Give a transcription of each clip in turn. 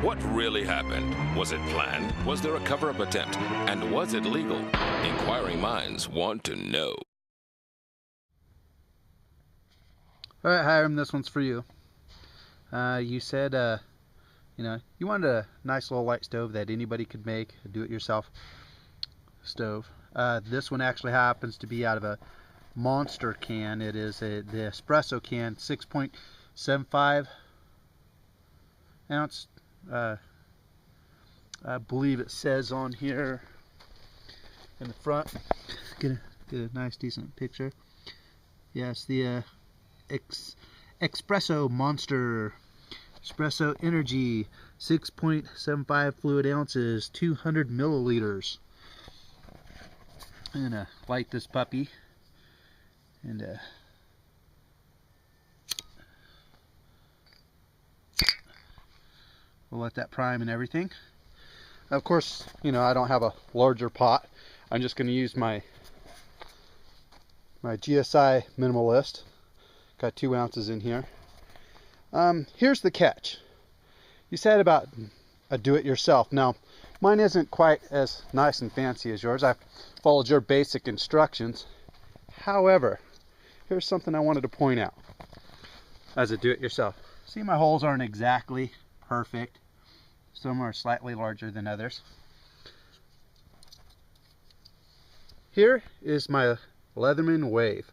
What really happened? Was it planned? Was there a cover-up attempt? And was it legal? Inquiring minds want to know. All right, Hiram, this one's for you. You said, you wanted a nice little light stove that anybody could make, a do-it-yourself stove. This one actually happens to be out of a monster can. It is the espresso can, 6.75 ounce. I believe it says on here in the front. Get a nice decent picture. Yes, the Espresso Monster Espresso Energy, 6.75 fluid ounces, 200 milliliters. I'm gonna light this puppy and we'll let that prime and everything. Of course, I don't have a larger pot. I'm just going to use my GSI Minimalist. Got 2 ounces in here. Here's the catch. You said about a do-it-yourself. Now, mine isn't quite as nice and fancy as yours. I've followed your basic instructions. However, here's something I wanted to point out as a do-it-yourself. See, my holes aren't exactly perfect. Some are slightly larger than others. Here is my Leatherman Wave.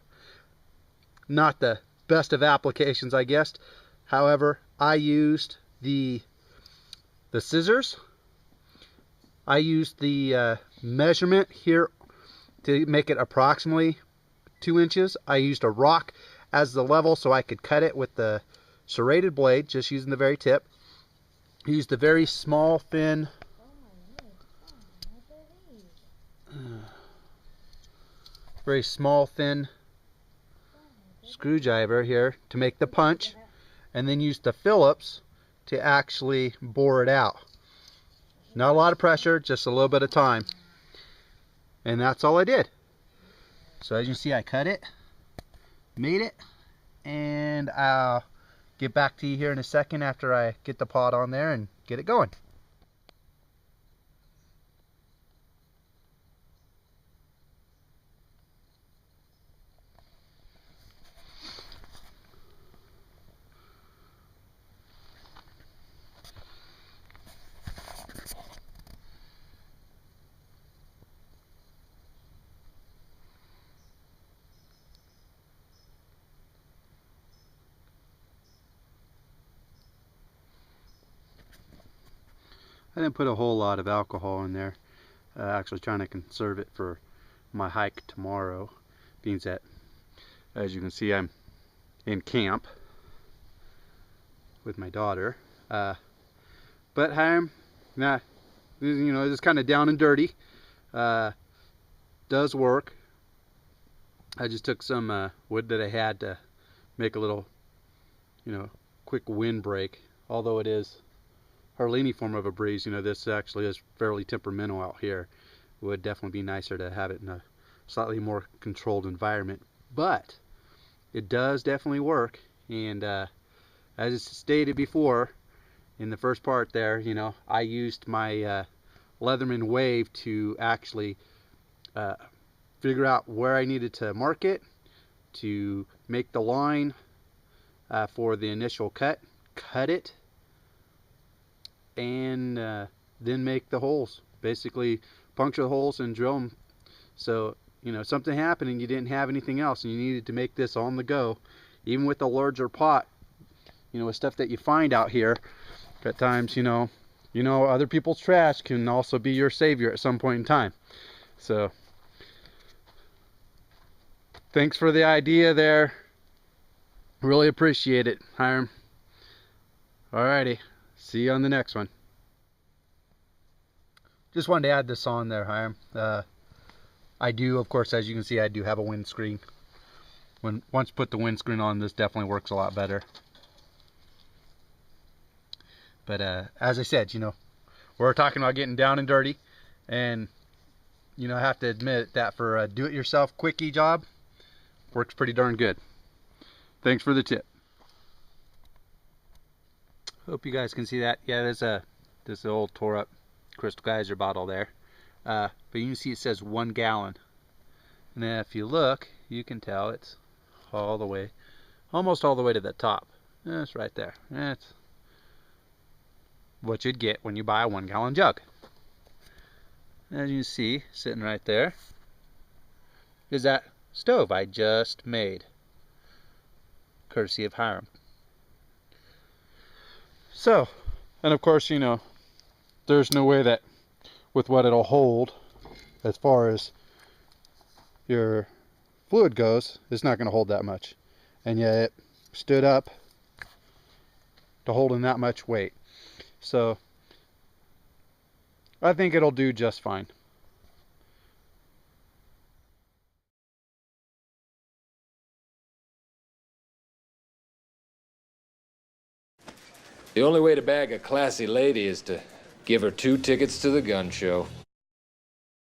Not the best of applications, I guess. However, I used the scissors. I used the measurement here to make it approximately 2 inches. I used a rock as the level so I could cut it with the serrated blade, just using the very tip. Used a very small, thin screwdriver here to make the punch, and then used the Phillips to actually bore it out. Not a lot of pressure, just a little bit of time, and that's all I did. So as you can see, I cut it, made it, and I'll get back to you here in a second after I get the pot on there and get it going. I didn't put a whole lot of alcohol in there. Actually trying to conserve it for my hike tomorrow. Being that, as you can see, I'm in camp with my daughter. But Hiram, it's kind of down and dirty. Does work. I just took some wood that I had to make a little, quick windbreak. Although it is hardly any form of a breeze, this actually is fairly temperamental out here. It would definitely be nicer to have it in a slightly more controlled environment, but it does definitely work. And as stated before in the first part there, I used my Leatherman Wave to actually figure out where I needed to mark it, to make the line for the initial cut it, and then make the holes. Basically puncture the holes and drill them. So something happened and you didn't have anything else and you needed to make this on the go, even with a larger pot, with stuff that you find out here at times. Other people's trash can also be your savior at some point in time. So thanks for the idea there. Really appreciate it, Hiram. Alrighty, see you on the next one. Just wanted to add this on there, Hiram. I do, of course, as you can see, I do have a windscreen. Once put the windscreen on, this definitely works a lot better. But as I said, we're talking about getting down and dirty, and I have to admit that for a do-it-yourself quickie job, works pretty darn good. Thanks for the tip. Hope you guys can see that. Yeah, there's a this old tore up Crystal Geyser bottle there. But you can see it says 1 gallon. And then if you look, you can tell it's all the way, almost all the way to the top. It's right there. That's what you'd get when you buy a 1 gallon jug. As you see, sitting right there, is that stove I just made, courtesy of Hiram. So, and of course, you know, there's no way that with what it'll hold as far as your fluid goes, it's not going to hold that much. And yet it stood up to holding that much weight. So I think it'll do just fine. The only way to bag a classy lady is to give her 2 tickets to the gun show.